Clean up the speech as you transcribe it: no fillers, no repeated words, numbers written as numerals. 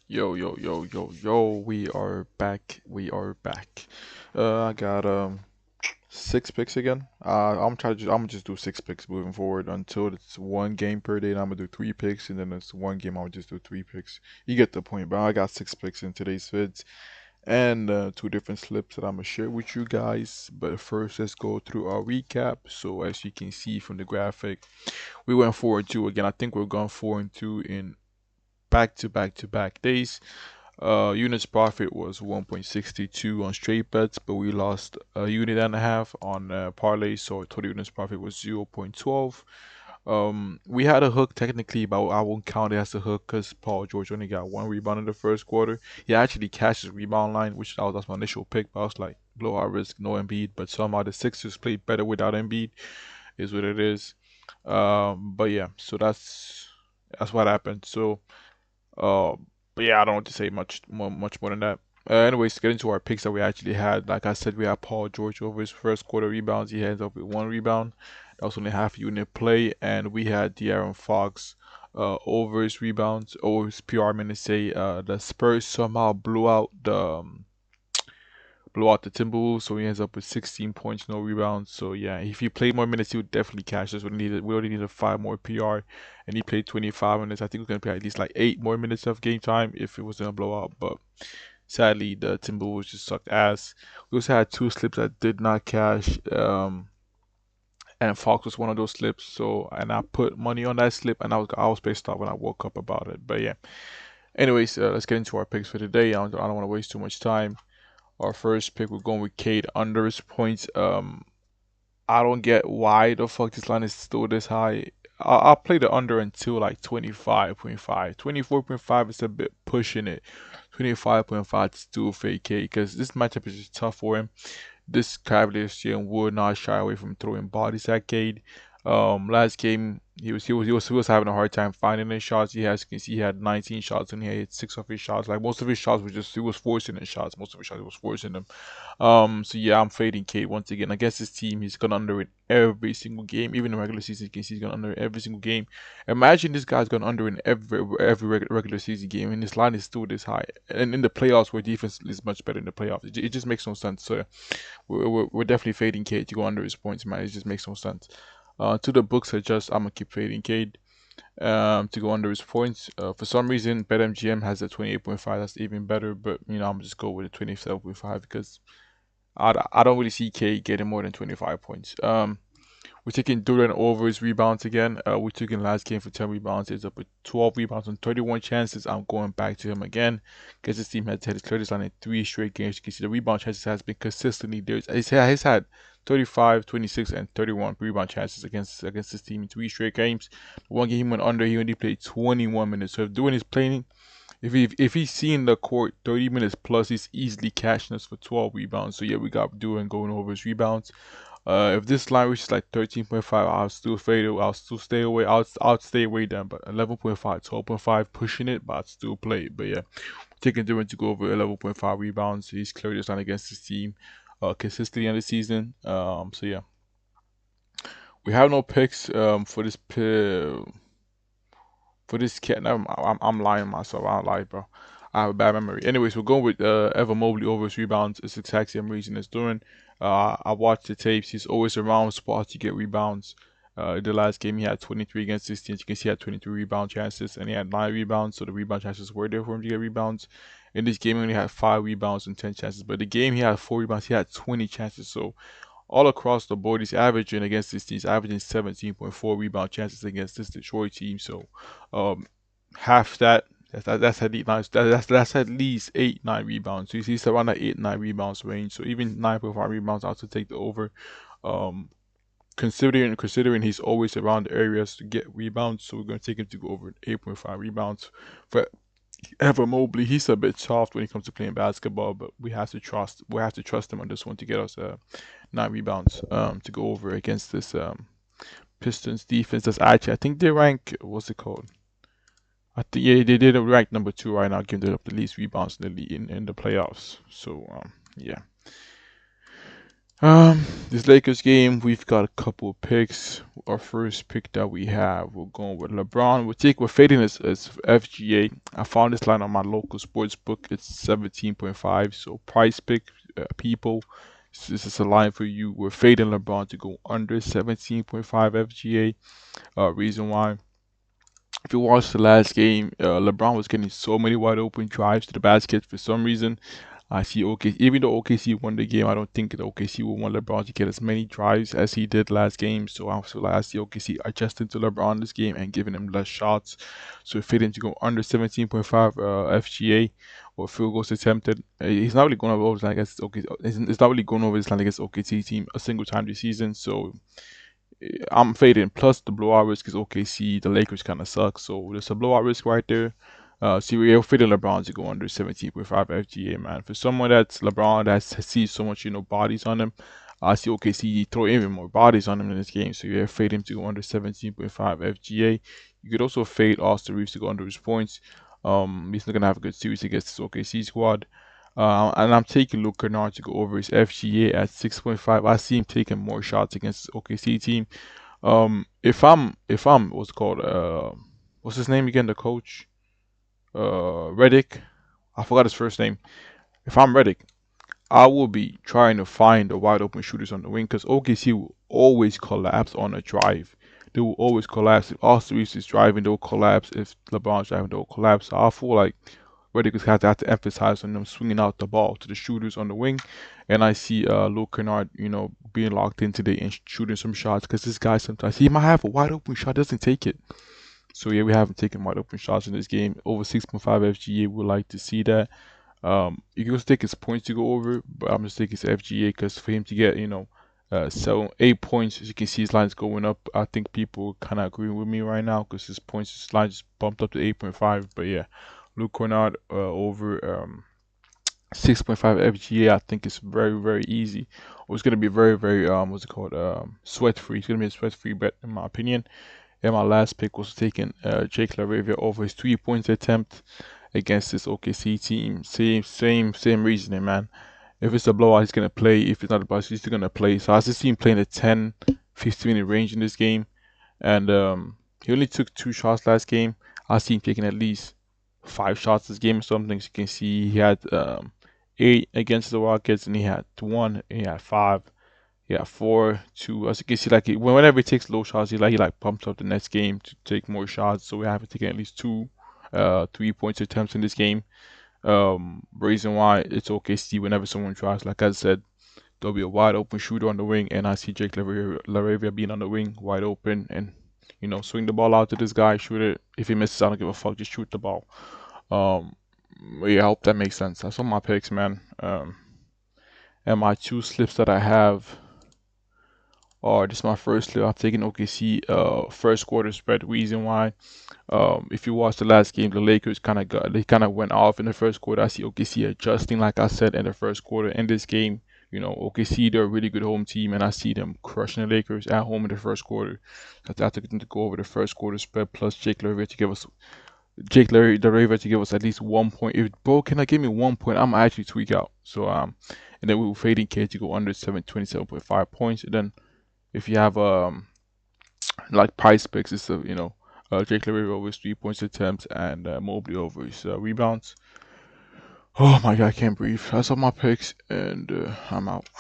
Yo, yo, yo, yo, yo, we are back. We are back. I got 6 picks again. I'm gonna just do 6 picks moving forward until it's one game per day, and I'm gonna do 3 picks, and then it's one game I'll just do 3 picks. You get the point, but I got 6 picks in today's vids and two different slips that I'm gonna share with you guys. But first, let's go through our recap. So as you can see from the graphic, we went 4-2 again. I think we're going 4-2 in back-to-back-to-back days. Units profit was 1.62 on straight bets, but we lost a unit and a half on parlay, so total units profit was 0.12. We had a hook technically, but I won't count it as a hook because Paul George only got one rebound in the first quarter. He actually cashed his rebound line, which that's my initial pick, but I was like, blowout risk, no Embiid, but somehow the Sixers played better without Embiid, is what it is. But yeah, so that's what happened. So uh, but yeah, I don't want to say much more than that. Anyways, to get into our picks that we actually had, like I said, we had Paul George over his first quarter rebounds. He ends up with one rebound. That was only half unit play, and we had De'Aaron Fox over his rebounds, over his PR. I'm gonna say the Spurs somehow blew out the Timberwolves, so he ends up with 16 points, no rebounds. So yeah, if he played more minutes, he would definitely cash this. We already needed 5 more PR, and he played 25 minutes. I think we're gonna play at least like 8 more minutes of game time if it wasn't a blowout. But sadly, the Timberwolves just sucked ass. We also had two slips that did not cash. And Fox was one of those slips. So, and I put money on that slip, and I was pissed off when I woke up about it. But yeah. Anyways, let's get into our picks for today. I don't want to waste too much time. Our first pick, we're going with Cade under his points. I don't get why the fuck this line is still this high. I'll play the under until like 25.5. 24.5 is a bit pushing it. 25.5 is still fake Cade because this matchup is just tough for him. This Cavaliers team would not shy away from throwing bodies at Cade. Last game he was having a hard time finding his shots. You can see he had 19 shots and he hit 6 of his shots. Like most of his shots were just he was forcing his shots. Most of his shots he was forcing them. So yeah, I'm fading Cade once again. Against this team, he's gonna under it every single game. Even in the regular season, you can see he's gonna under it every single game. Imagine this guy's gonna under in every regular season game, and his line is still this high. And in the playoffs, where defense is much better in the playoffs, it just makes no sense. So we're definitely fading Cade to go under his points, man. It just makes no sense. To the books, I'm gonna keep fading Cade to go under his points. For some reason, BetMGM has a 28.5. That's even better, but I'm just go with a 27.5 because I don't really see K getting more than 25 points. We're taking Durant over his rebounds again. We took him last game for 10 rebounds. He's up with 12 rebounds on 31 chances. I'm going back to him again because this team has had his clear line in 3 straight games. You can see the rebound chances has been consistently there. He's had 35, 26, and 31 rebound chances against this team in 3 straight games. One game he went under, he only played 21 minutes. So if Durant is playing, if he's seeing the court 30 minutes plus, he's easily cashing us for 12 rebounds. So yeah, we got Durant going over his rebounds. If this line reaches like 13.5, I'll still fade it. I'll still stay away. I'll stay away then. But 11.5, 12.5, pushing it, but I'd still play it. But yeah, taking Durant to go over 11.5 rebounds. He's cleared this line against his team consistently in the season. So yeah, we have no picks for this cat. No, I'm lying myself. I don't lie, bro. I have a bad memory. Anyways, we're going with Evan Mobley over his rebounds. It's the exact same reason as doing. I watched the tapes. He's always around spots to get rebounds. The last game he had 23 against 16. You can see he had 23 rebound chances and he had 9 rebounds. So the rebound chances were there for him to get rebounds. In this game, he only had 5 rebounds and 10 chances. But the game he had 4 rebounds. He had 20 chances. So all across the board, he's averaging against this team. He's averaging 17.4 rebound chances against this Detroit team. So um, half that. That's at least that's at least 8 9 rebounds. So he's around that 8 9 rebounds range. So even 9.5 rebounds, I'll also take the over. Um, considering he's always around the areas to get rebounds, so we're gonna take him to go over 8.5 rebounds. For Evan Mobley, he's a bit soft when it comes to playing basketball, but we have to trust him on this one to get us 9 rebounds to go over against this Pistons defense. That's actually I think they rank what's it called? I think yeah they did rank number 2 right now, giving up the least rebounds in the league in the playoffs. So yeah. This Lakers game, we've got a couple of picks. Our first pick that we have, we're going with LeBron. We're fading as FGA. I found this line on my local sports book. It's 17.5. So price pick, people. This is a line for you. We're fading LeBron to go under 17.5 FGA. Reason why. If you watch the last game, LeBron was getting so many wide open drives to the basket for some reason. I see even though OKC won the game, I don't think that OKC will want LeBron to get as many drives as he did last game. So I feel like I see OKC adjusting to LeBron this game and giving him less shots. So fit him to go under 17.5 FGA or field goals attempted. He's not really going over his line against OK. It's not really going over his line against OKC team a single time this season. So I'm fading. Plus the blowout risk is OKC. The Lakers kind of suck, so there's a blowout risk right there. See, we're fading LeBron to go under 17.5 FGA, man. For someone that's LeBron that sees so much, bodies on him, I see OKC throw even more bodies on him in this game. So you're fade him to go under 17.5 FGA. You could also fade Austin Reeves to go under his points. He's not gonna have a good series against this OKC squad. And I'm taking Luke Kennard to go over his FGA at 6.5. I see him taking more shots against this OKC team. If I'm what's it called what's his name again? The coach, Reddick. I forgot his first name. If I'm Reddick, I will be trying to find the wide open shooters on the wing because OKC will always collapse on a drive. They will always collapse. If Austin Reeves is driving, they'll collapse. If LeBron's driving, they'll collapse. So I feel like Reddick is have to emphasize on them swinging out the ball to the shooters on the wing. And I see Luke Kennard, being locked in today and shooting some shots because this guy sometimes he might have a wide open shot, doesn't take it. So yeah, we haven't taken wide open shots in this game. Over 6.5 FGA, would like to see that. You can also take his points to go over, but I'm just taking his FGA because for him to get, 8 points, as you can see his line's going up. I think people kind of agree with me right now because his points, his line just bumped up to 8.5. But yeah, Luke Kennard over 6.5 FGA, I think it's very, very easy. Or it's gonna be very, very what's it called? Sweat free. It's gonna be a sweat free bet in my opinion. And my last pick was taking Jake LaRavia over his 3 points attempt against this OKC team. Same reasoning, man. If it's a blowout, he's gonna play. If it's not a blowout, he's still gonna play. So I just see him playing a 10, 15 minute range in this game. And he only took 2 shots last game. I see him taking at least 5 shots this game or something. So you can see he had 8 against the Rockets, and he had 1, and he had 5. Yeah, 4, 2. As you can see, like whenever he takes low shots, he pumps up the next game to take more shots. So we have to take at least 3 points attempts in this game. Reason why it's OKC whenever someone tries, like I said, there'll be a wide open shooter on the wing, and I see Jake LaRavia being on the wing, wide open, and swing the ball out to this guy, shoot it. If he misses, I don't give a fuck, just shoot the ball. Um, yeah, I hope that makes sense. That's all my picks, man. And my 2 slips that I have. Or this is my first slip. I'm taking OKC first quarter spread. Reason why, if you watch the last game, the Lakers kind of went off in the first quarter. I see OKC adjusting, like I said, in the first quarter. In this game, OKC, they're a really good home team, and I see them crushing the Lakers at home in the first quarter. I took them to go over the first quarter spread plus Jake LaRavia to give us at least 1 point. If bro cannot give me 1 point, I'm actually tweak out. So and then we were fading K to go under 27.5 points. And then if you have like price picks, it's Jake LaRavia over his 3 points attempts and Mobley over his rebounds. Oh my god, I can't breathe. That's all my picks, and I'm out.